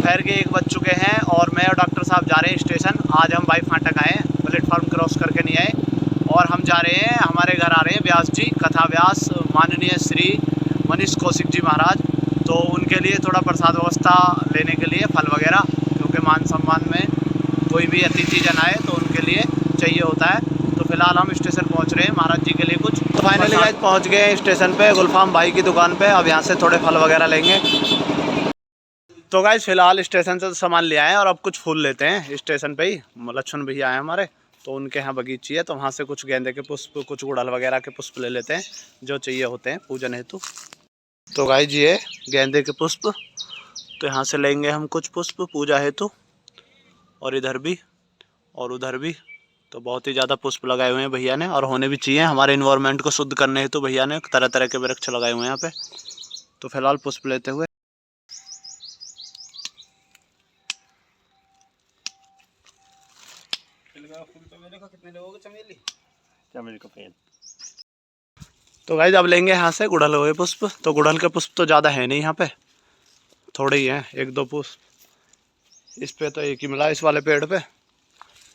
दोपहर के 1 बज चुके हैं और मैं और डॉक्टर साहब जा रहे हैं स्टेशन। आज हम बाई फाटक आए हैं, प्लेटफॉर्म क्रॉस करके नहीं आए और हम जा रहे हैं, हमारे घर आ रहे हैं व्यास जी, कथा व्यास माननीय श्री मनीष कौशिक जी महाराज। तो उनके लिए थोड़ा प्रसाद व्यवस्था लेने के लिए फल वगैरह, क्योंकि मान सम्मान में कोई भी अतिथि जन आए तो उनके लिए चाहिए होता है। तो फिलहाल हम स्टेशन पहुंच रहे हैं महाराज जी के लिए कुछ। तो फाइनली गाइस पहुंच गए हैं स्टेशन पे, गुलफाम भाई की दुकान पे। अब यहाँ से थोड़े फल वगैरह लेंगे। तो गाइस फिलहाल स्टेशन से सामान ले आए हैं और अब कुछ फूल लेते हैं स्टेशन पे ही। लक्ष्मण भैया आए हमारे, तो उनके यहाँ बगीची है, तो वहाँ से कुछ गेंदे के पुष्प, कुछ गुड़हल वगैरह के पुष्प ले लेते हैं जो चाहिए होते हैं पूजन हेतु। तो गाइस ये गेंदे के पुष्प, तो यहाँ से लेंगे हम कुछ पुष्प पूजा हेतु। और इधर भी और उधर भी, तो बहुत ही ज़्यादा पुष्प लगाए हुए हैं भैया ने, और होने भी चाहिए। हमारे इन्वायरमेंट को शुद्ध करने हेतु भैया ने तरह तरह के वृक्ष लगाए हुए हैं यहाँ पे। तो फिलहाल पुष्प लेते हुए चमेली का पेड़। तो गाइस अब लेंगे यहाँ से गुड़हल हुए पुष्प। तो गुड़हल के पुष्प तो ज़्यादा है नहीं यहाँ पे, थोड़े ही हैं, 1-2 पुष्प। इस पे तो एक ही मिला, इस वाले पेड़ पे।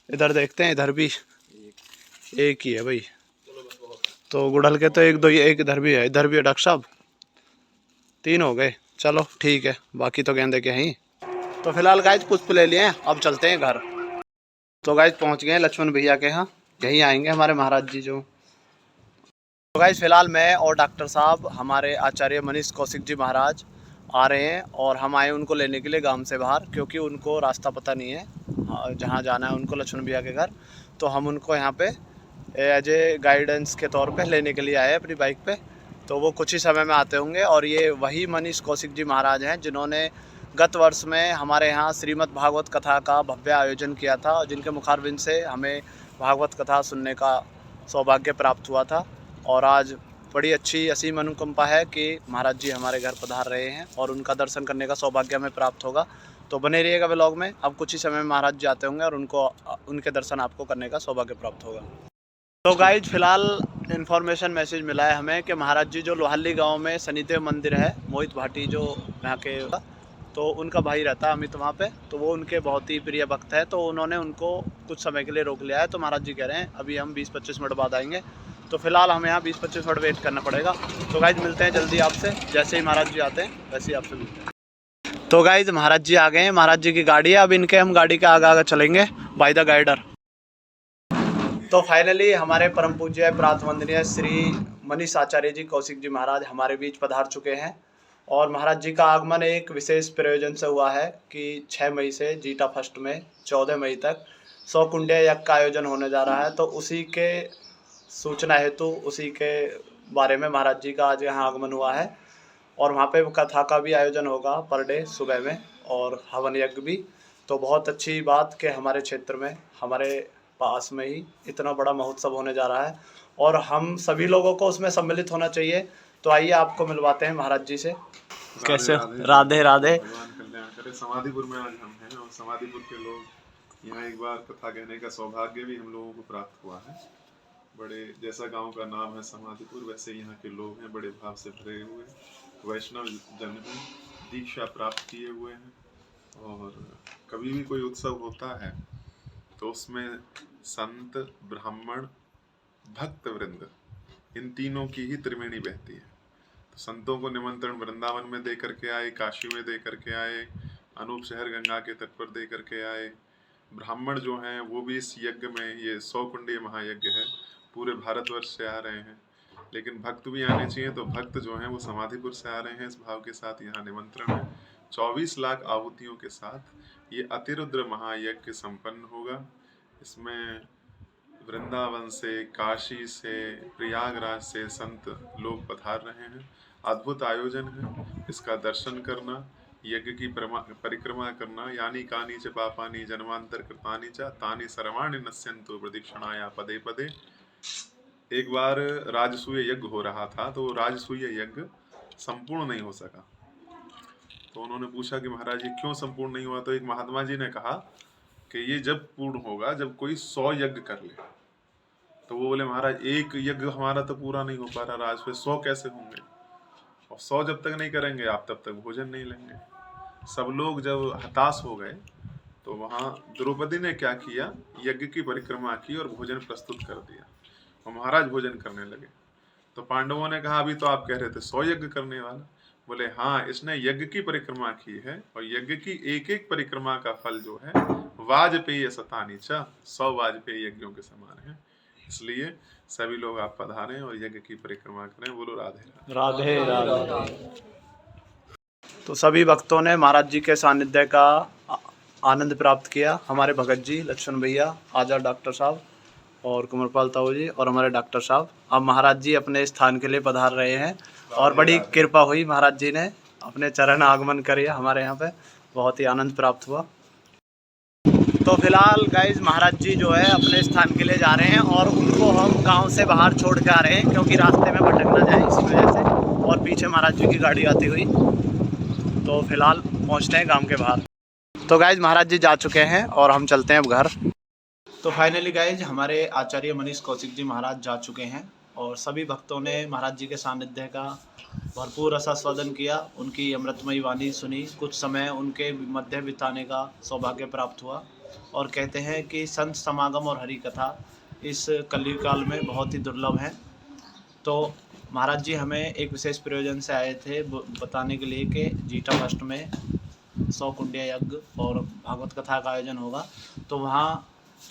इधर देखते हैं, इधर भी एक ही है भाई। तो गुड़हल के तो 1-2 ही, एक इधर भी है, इधर भी है डॉक्टर साहब, 3 हो गए। चलो ठीक है, बाकी तो गेंदे के ही। तो फिलहाल गाइस पुष्प ले लिए हैं, अब चलते हैं घर। तो गाइस पहुंच गए हैं लक्ष्मण भैया के यहाँ, यहीं आएंगे हमारे महाराज जी जो। तो गाइस फिलहाल मैं और डॉक्टर साहब, हमारे आचार्य मनीष कौशिक जी महाराज आ रहे हैं और हम आए उनको लेने के लिए गांव से बाहर, क्योंकि उनको रास्ता पता नहीं है जहां जाना है उनको, लक्ष्मण भैया के घर। तो हम उनको यहां पे एज ए गाइडेंस के तौर पे लेने के लिए आए अपनी बाइक पे। तो वो कुछ ही समय में आते होंगे। और ये वही मनीष कौशिक जी महाराज हैं जिन्होंने गत वर्ष में हमारे यहाँ श्रीमद् भागवत कथा का भव्य आयोजन किया था, और जिनके मुखारविंद से हमें भागवत कथा सुनने का सौभाग्य प्राप्त हुआ था। और आज बड़ी अच्छी असीम अनुकंपा है कि महाराज जी हमारे घर पधार रहे हैं और उनका दर्शन करने का सौभाग्य हमें प्राप्त होगा। तो बने रहिएगा व्लॉग में। अब कुछ ही समय में महाराज जी आते होंगे और उनके दर्शन आपको करने का सौभाग्य प्राप्त होगा। तो गाइज फिलहाल इन्फॉर्मेशन मैसेज मिला है हमें कि महाराज जी जो लोहाली गांव में शनिदेव मंदिर है, मोहित भाटी जो यहाँ के, तो उनका भाई रहता है अमित वहाँ पे। तो वो उनके बहुत ही प्रिय भक्त है, तो उन्होंने उनको कुछ समय के लिए रोक लिया है। तो महाराज जी कह रहे हैं अभी हम 20-25 मिनट बाद आएंगे। तो फिलहाल हमें यहाँ 20-25 मिनट वेट करना पड़ेगा। तो गाइज मिलते हैं जल्दी आपसे, जैसे ही महाराज जी आते हैं वैसे ही आपसे मिलते हैं। तो गाइज महाराज जी आ गए हैं, महाराज जी की गाड़ी है। अब इनके हम गाड़ी के आगे आगे चलेंगे बाय द गाइडर। तो फाइनली हमारे परम पूज्य प्रात वंदनीय श्री मनीष आचार्य जी कौशिक जी महाराज हमारे बीच पधार चुके हैं। और महाराज जी का आगमन एक विशेष प्रयोजन से हुआ है कि 6 मई से जीटा फर्स्ट में 14 मई तक 100 कुंडे यज्ञ का आयोजन होने जा रहा है। तो उसी के सूचना हेतु, उसी के बारे में महाराज जी का आज यहाँ आगमन हुआ है। और वहाँ पे कथा का भी आयोजन होगा पर डे सुबह में, और हवन यज्ञ भी। तो बहुत अच्छी बात कि हमारे क्षेत्र में, हमारे पास में ही इतना बड़ा महोत्सव होने जा रहा है और हम सभी लोगों को उसमें सम्मिलित होना चाहिए। तो आइए आपको मिलवाते हैं महाराज जी से। कैसे हो? राधे राधे। भगवान कल्याण करे। समाधिपुर में आज हम हैं और समाधिपुर के लोग यहाँ एक बार कथा कहने का सौभाग्य भी हम लोगों को प्राप्त हुआ है। बड़े, जैसा गांव का नाम है समाधिपुर, वैसे यहाँ के लोग हैं, बड़े भाव से भरे हुए, वैष्णव जन हैं, दीक्षा प्राप्त किए हुए हैं। और कभी भी कोई उत्सव होता है तो उसमें संत, ब्राह्मण, भक्त वृंद, इन तीनों की ही त्रिवेणी बहती है। तो संतों को निमंत्रण वृंदावन में दे करके आए, काशी में दे करके आए, अनूप शहर गंगा के तट पर दे करके आए। ब्राह्मण जो हैं वो भी इस यज्ञ में, ये 100 कुंडीय महायज्ञ है, पूरे भारतवर्ष से आ रहे हैं। लेकिन भक्त भी आने चाहिए, तो भक्त जो हैं वो समाधिपुर से आ रहे हैं। इस भाव के साथ यहाँ निमंत्रण है। 24 लाख आहुतियों के साथ ये अतिरुद्र महायज्ञ संपन्न होगा। इसमें वृंदावन से, काशी से, प्रयागराज से संत लोग पधार रहे हैं। अद्भुत आयोजन है। इसका दर्शन करना, यज्ञ की परिक्रमा करना, यानी कानी च पापानि जन्मांतर कृतानि च तानि सर्वाणि नश्यन्तु प्रदक्षिणाया पदे पदे। एक बार राजसूय यज्ञ हो रहा था, तो राजसूय यज्ञ संपूर्ण नहीं हो सका। तो उन्होंने पूछा कि महाराज ये क्यों संपूर्ण नहीं हुआ? तो एक महात्मा जी ने कहा कि ये जब पूर्ण होगा जब कोई 100 यज्ञ कर ले। तो वो बोले महाराज एक यज्ञ हमारा तो पूरा नहीं हो पा रहा, आज फिर 100 कैसे होंगे? और 100 जब तक नहीं करेंगे आप तब तक भोजन नहीं लेंगे। सब लोग जब हताश हो गए तो वहाँ द्रौपदी ने क्या किया, यज्ञ की परिक्रमा की और भोजन प्रस्तुत कर दिया और महाराज भोजन करने लगे। तो पांडवों ने कहा अभी तो आप कह रहे थे 100 यज्ञ करने वाला। बोले हाँ, इसने यज्ञ की परिक्रमा की है और यज्ञ की एक एक परिक्रमा का फल जो है वाजपेयी शतानी च 100 वाजपेयी यज्ञों के समान है। इसलिए सभी लोग आप पधारें और यज्ञ की परिक्रमा करें। बोलो राधे राधे। राधे राधे। तो सभी भक्तों ने महाराज जी के सानिध्य का आनंद प्राप्त किया। हमारे भगत जी, लक्ष्मण भैया, आजाद डॉक्टर साहब और कुंवरपाल ताऊ जी और हमारे डॉक्टर साहब अब महाराज जी अपने स्थान के लिए पधार रहे हैं और बड़ी कृपा हुई, महाराज जी ने अपने चरण आगमन करिए हमारे यहाँ पे, बहुत ही आनंद प्राप्त हुआ। तो फिलहाल गाइज महाराज जी जो है अपने स्थान के लिए जा रहे हैं और उनको हम गांव से बाहर छोड़ के आ रहे हैं क्योंकि रास्ते में भटक ना जाए इसी वजह से, और पीछे महाराज जी की गाड़ी आती हुई। तो फिलहाल पहुंचते हैं गांव के बाहर। तो गाइज महाराज जी जा चुके हैं और हम चलते हैं अब घर। तो फाइनली गाइज हमारे आचार्य मनीष कौशिक जी महाराज जा चुके हैं और सभी भक्तों ने महाराज जी के सानिध्य का भरपूर रसास्वादन किया, उनकी अमृतमयी वाणी सुनी, कुछ समय उनके मध्य बिताने का सौभाग्य प्राप्त हुआ। और कहते हैं कि संत समागम और हरि कथा इस कलयुग काल में बहुत ही दुर्लभ है। तो महाराज जी हमें एक विशेष प्रयोजन से आए थे बताने के लिए कि जीटा फर्स्ट में 100 कुंडिया यज्ञ और भागवत कथा का आयोजन होगा, तो वहाँ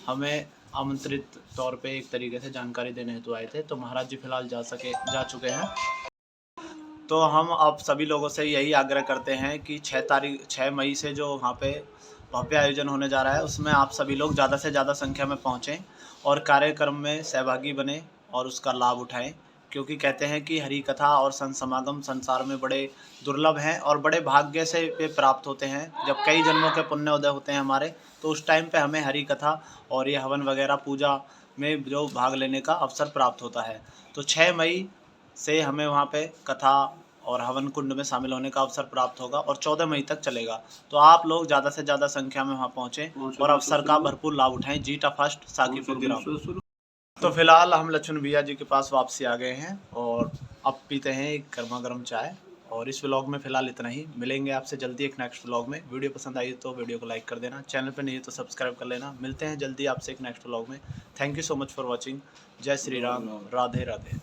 हमें आमंत्रित तौर पे एक तरीके से जानकारी देने हेतु आए थे। तो महाराज जी फिलहाल जा चुके हैं। तो हम अब सभी लोगों से यही आग्रह करते हैं कि 6 मई से जो वहाँ पे भव्य आयोजन होने जा रहा है उसमें आप सभी लोग ज़्यादा से ज़्यादा संख्या में पहुँचें और कार्यक्रम में सहभागी बने और उसका लाभ उठाएं, क्योंकि कहते हैं कि हरि कथा और संत समागम संसार में बड़े दुर्लभ हैं और बड़े भाग्य से वे प्राप्त होते हैं। जब कई जन्मों के पुण्य उदय होते हैं हमारे, तो उस टाइम पे हमें हरि कथा और ये हवन वगैरह पूजा में जो भाग लेने का अवसर प्राप्त होता है। तो 6 मई से हमें वहाँ पे कथा और हवन कुंड में शामिल होने का अवसर प्राप्त होगा और 14 मई तक चलेगा। तो आप लोग ज़्यादा से ज़्यादा संख्या में वहाँ पहुँचें और अवसर का भरपूर लाभ उठाएं। जीटा फर्स्ट साकीपुर ग्राम। तो फिलहाल हम लक्ष्मण भैया जी के पास वापसी आ गए हैं और अब पीते हैं एक गर्मा गर्म चाय। और इस व्लॉग में फ़िलहाल इतना ही, मिलेंगे आपसे जल्दी एक नेक्स्ट व्लॉग में। वीडियो पसंद आई तो वीडियो को लाइक कर देना, चैनल पे नहीं है तो सब्सक्राइब कर लेना। मिलते हैं जल्दी आपसे एक नेक्स्ट व्लॉग में। Thank you so much for watching. जय श्री राम, राधे राधे।